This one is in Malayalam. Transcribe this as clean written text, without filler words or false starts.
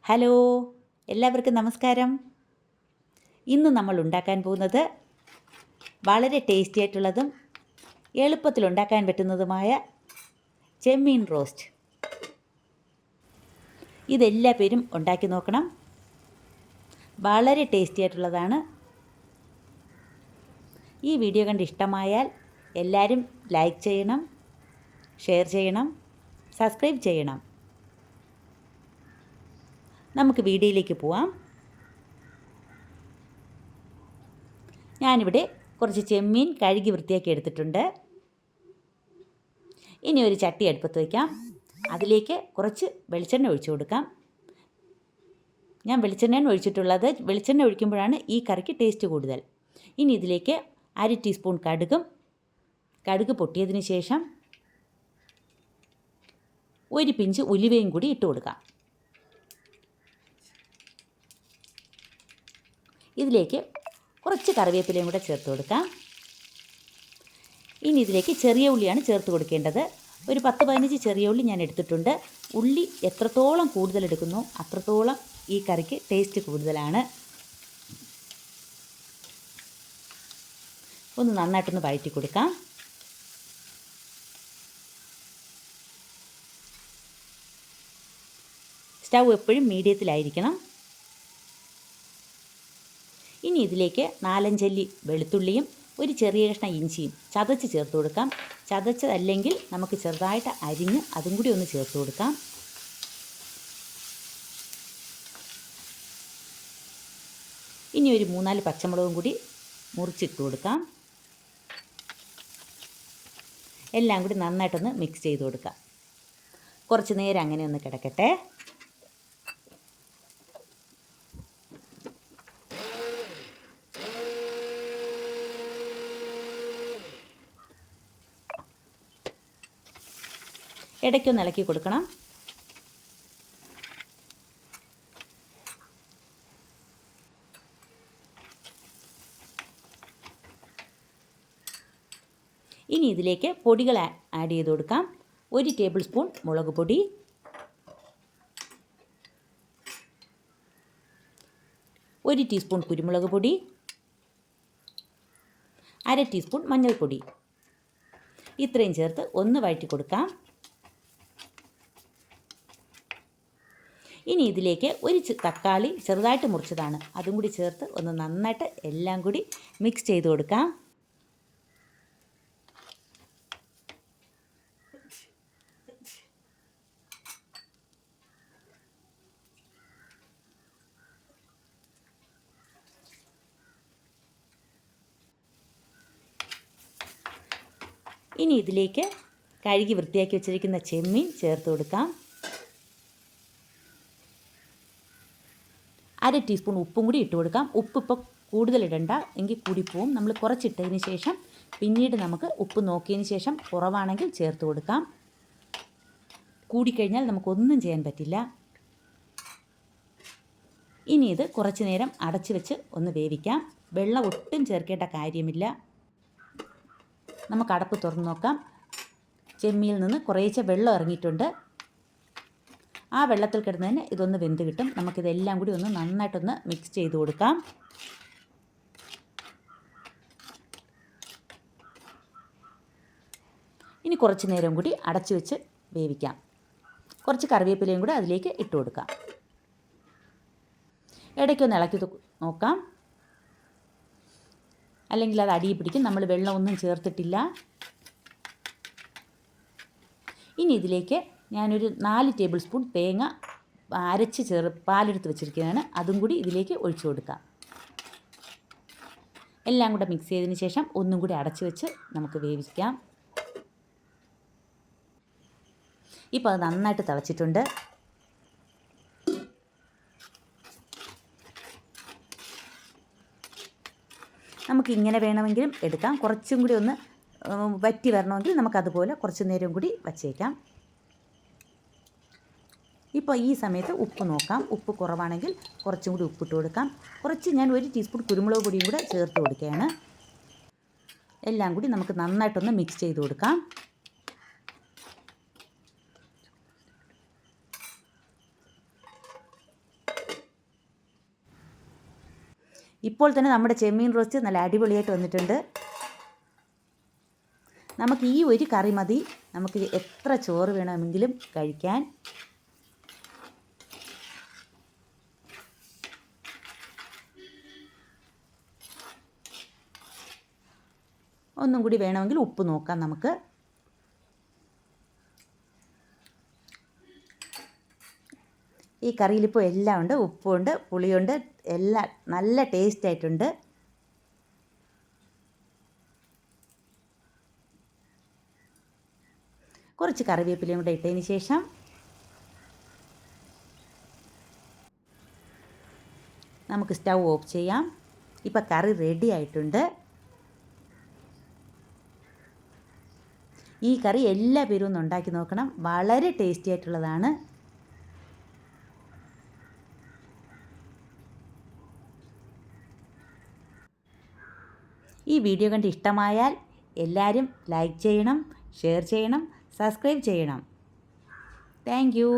ഹലോ, എല്ലാവർക്കും നമസ്കാരം. ഇന്ന് നമ്മൾ ഉണ്ടാക്കാൻ പോകുന്നത് വളരെ ടേസ്റ്റി ആയിട്ടുള്ളതും എളുപ്പത്തിൽ ഉണ്ടാക്കാൻ പറ്റുന്നതുമായ ചെമ്മീൻ റോസ്റ്റ്. ഇതെല്ലാ പേരും ഉണ്ടാക്കി നോക്കണം. വളരെ ടേസ്റ്റി ആയിട്ടുള്ളതാണ്. ഈ വീഡിയോ കണ്ട് ഇഷ്ടമായാൽ എല്ലാവരും ലൈക്ക് ചെയ്യണം, ഷെയർ ചെയ്യണം, സബ്സ്ക്രൈബ് ചെയ്യണം. നമുക്ക് വീഡിയോയിലേക്ക് പോവാം. ഞാനിവിടെ കുറച്ച് ചെമ്മീൻ കഴുകി വൃത്തിയാക്കി എടുത്തിട്ടുണ്ട്. ഇനി ഒരു ചട്ടി അടുപ്പത്ത് വയ്ക്കാം. അതിലേക്ക് കുറച്ച് വെളിച്ചെണ്ണ ഒഴിച്ചു കൊടുക്കാം. ഞാൻ വെളിച്ചെണ്ണയാണ് ഒഴിച്ചിട്ടുള്ളത്. വെളിച്ചെണ്ണ ഒഴിക്കുമ്പോഴാണ് ഈ കറിക്ക് ടേസ്റ്റ് കൂടുതൽ. ഇനി ഇതിലേക്ക് 1/2 ടീസ്പൂൺ കടുക് പൊട്ടിയതിന് ശേഷം ഒരു പിഞ്ച് ഉലുവയും കൂടി ഇട്ട് കൊടുക്കാം. ഇതിലേക്ക് കുറച്ച് കറിവേപ്പിലയും കൂടെ ചേർത്ത് കൊടുക്കാം. ഇനി ഇതിലേക്ക് ചെറിയ ഉള്ളിയാണ് ചേർത്ത് കൊടുക്കേണ്ടത്. ഒരു 10-15 ചെറിയ ഉള്ളി ഞാൻ എടുത്തിട്ടുണ്ട്. ഉള്ളി എത്രത്തോളം കൂടുതൽ എടുക്കുന്നു അത്രത്തോളം ഈ കറിക്ക് ടേസ്റ്റ് കൂടുതലാണ്. ഒന്ന് നന്നായിട്ടൊന്ന് വഴറ്റി കൊടുക്കാം. സ്റ്റൗ എപ്പോഴും മീഡിയത്തിലായിരിക്കണം. ഇനി ഇതിലേക്ക് 4-5 അല്ലി വെളുത്തുള്ളിയും ഒരു ചെറിയ കഷ്ണം ഇഞ്ചിയും ചതച്ച് ചേർത്ത് കൊടുക്കാം. ചതച്ചതല്ലെങ്കിൽ നമുക്ക് ചെറുതായിട്ട് അരിഞ്ഞ് അതും കൂടി ഒന്ന് ചേർത്ത് കൊടുക്കാം. ഇനി ഒരു 3-4 പച്ചമുളകും കൂടി മുറിച്ചിട്ട് കൊടുക്കാം. എല്ലാം കൂടി നന്നായിട്ടൊന്ന് മിക്സ് ചെയ്ത് കൊടുക്കാം. കുറച്ച് നേരം അങ്ങനെ ഒന്ന് കിടക്കട്ടെ. ഇടയ്ക്കൊന്ന് ഇളക്കി കൊടുക്കണം. ഇനി ഇതിലേക്ക് പൊടികൾ ആഡ് ചെയ്ത് കൊടുക്കാം. 1 ടേബിൾ സ്പൂൺ മുളക് പൊടി, 1 ടീസ്പൂൺ കുരുമുളക് പൊടി, 1/2 ടീസ്പൂൺ മഞ്ഞൾപ്പൊടി. ഇത്രയും ചേർത്ത് ഒന്ന് വഴറ്റി കൊടുക്കാം. ഇനി ഇതിലേക്ക് ഒരു തക്കാളി ചെറുതായിട്ട് മുറിച്ചതാണ്, അതും കൂടി ചേർത്ത് ഒന്ന് നന്നായിട്ട് എല്ലാം കൂടി മിക്സ് ചെയ്ത് കൊടുക്കാം. ഇനി ഇതിലേക്ക് കഴുകി വൃത്തിയാക്കി വെച്ചിരിക്കുന്ന ചെമ്മീൻ ചേർത്ത് കൊടുക്കാം. 1/2 ടീസ്പൂൺ ഉപ്പും കൂടി ഇട്ട് കൊടുക്കാം. ഉപ്പ് ഇപ്പോൾ കൂടുതൽ ഇടണ്ട, എങ്കിൽ കൂടിപ്പോവും. നമ്മൾ കുറച്ചിട്ടതിന് ശേഷം പിന്നീട് നമുക്ക് ഉപ്പ് നോക്കിയതിന് ശേഷം കുറവാണെങ്കിൽ ചേർത്ത് കൊടുക്കാം. കൂടിക്കഴിഞ്ഞാൽ നമുക്കൊന്നും ചെയ്യാൻ പറ്റില്ല. ഇനി ഇത് കുറച്ച് നേരം അടച്ച് വെച്ച് ഒന്ന് വേവിക്കാം. വെള്ളം ഒട്ടും ചേർക്കേണ്ട കാര്യമില്ല. നമുക്ക് അടപ്പ് തുറന്ന് നോക്കാം. ചെമ്മീനിൽ നിന്ന് കുറേശ്ശെ വെള്ളം ഇറങ്ങിയിട്ടുണ്ട്. ആ വെള്ളത്തിൽ കിടന്നതിന് ഇതൊന്ന് വെന്ത് കിട്ടും. നമുക്കിതെല്ലാം കൂടി ഒന്ന് നന്നായിട്ടൊന്ന് മിക്സ് ചെയ്ത് കൊടുക്കാം. ഇനി കുറച്ച് നേരം കൂടി അടച്ചു വെച്ച് വേവിക്കാം. കുറച്ച് കറിവേപ്പിലയും കൂടി അതിലേക്ക് ഇട്ട് കൊടുക്കാം. ഇടയ്ക്കൊന്ന് ഇളക്കി നോക്കാം, അല്ലെങ്കിൽ അത് അടിയിൽ പിടിക്കും. നമ്മൾ വെള്ളമൊന്നും ചേർത്തിട്ടില്ല. ഇനി ഇതിലേക്ക് ഞാനൊരു 4 ടേബിൾ സ്പൂൺ തേങ്ങ അരച്ച് പാലെടുത്ത് വെച്ചിരിക്കുന്നതാണ്, അതും കൂടി ഇതിലേക്ക് ഒഴിച്ചു കൊടുക്കാം. എല്ലാം കൂടെ മിക്സ് ചെയ്തതിന് ശേഷം ഒന്നും കൂടി അടച്ച് വെച്ച് നമുക്ക് വേവിക്കാം. ഇപ്പോൾ അത് നന്നായിട്ട് തിളച്ചിട്ടുണ്ട്. നമുക്കിങ്ങനെ വേണമെങ്കിലും എടുക്കാം. കുറച്ചും കൂടി ഒന്ന് വറ്റി വരണമെങ്കിൽ നമുക്കതുപോലെ കുറച്ച് നേരം കൂടി വച്ചേക്കാം. ഇപ്പോൾ ഈ സമയത്ത് ഉപ്പ് നോക്കാം. ഉപ്പ് കുറവാണെങ്കിൽ കുറച്ചും കൂടി ഉപ്പിട്ട് കൊടുക്കാം. ഞാൻ 1 ടീസ്പൂൺ കുരുമുളക് പൊടിയും കൂടെ ചേർത്ത് കൊടുക്കുകയാണ്. എല്ലാം കൂടി നമുക്ക് നന്നായിട്ടൊന്ന് മിക്സ് ചെയ്ത് കൊടുക്കാം. ഇപ്പോൾ തന്നെ നമ്മുടെ ചെമ്മീൻ റോസ്റ്റ് നല്ല അടിപൊളിയായിട്ട് വന്നിട്ടുണ്ട്. നമുക്ക് ഈ ഒരു കറി മതി നമുക്ക് എത്ര ചോറ് വേണമെങ്കിലും കഴിക്കാൻ. ഒന്നും കൂടി വേണമെങ്കിൽ ഉപ്പ് നോക്കാം നമുക്ക്. ഈ കറിയിലിപ്പോൾ എല്ലാം ഉണ്ട്. ഉപ്പുണ്ട്, പുളിയുണ്ട്, എല്ലാം നല്ല ടേസ്റ്റ് ആയിട്ടുണ്ട്. കുറച്ച് കറിവേപ്പിലയും കൂടെ ഇട്ടതിന് ശേഷം നമുക്ക് സ്റ്റൗ ഓഫ് ചെയ്യാം. ഇപ്പോൾ കറി റെഡി ആയിട്ടുണ്ട്. ഈ കറി എല്ലാ പേരും ഒന്ന് ഉണ്ടാക്കി നോക്കണം. വളരെ ടേസ്റ്റി ആയിട്ടുള്ളതാണ്. ഈ വീഡിയോ കണ്ട് ഇഷ്ടമായാൽ എല്ലാവരും ലൈക്ക് ചെയ്യണം, ഷെയർ ചെയ്യണം, സബ്സ്ക്രൈബ് ചെയ്യണം. Thank you.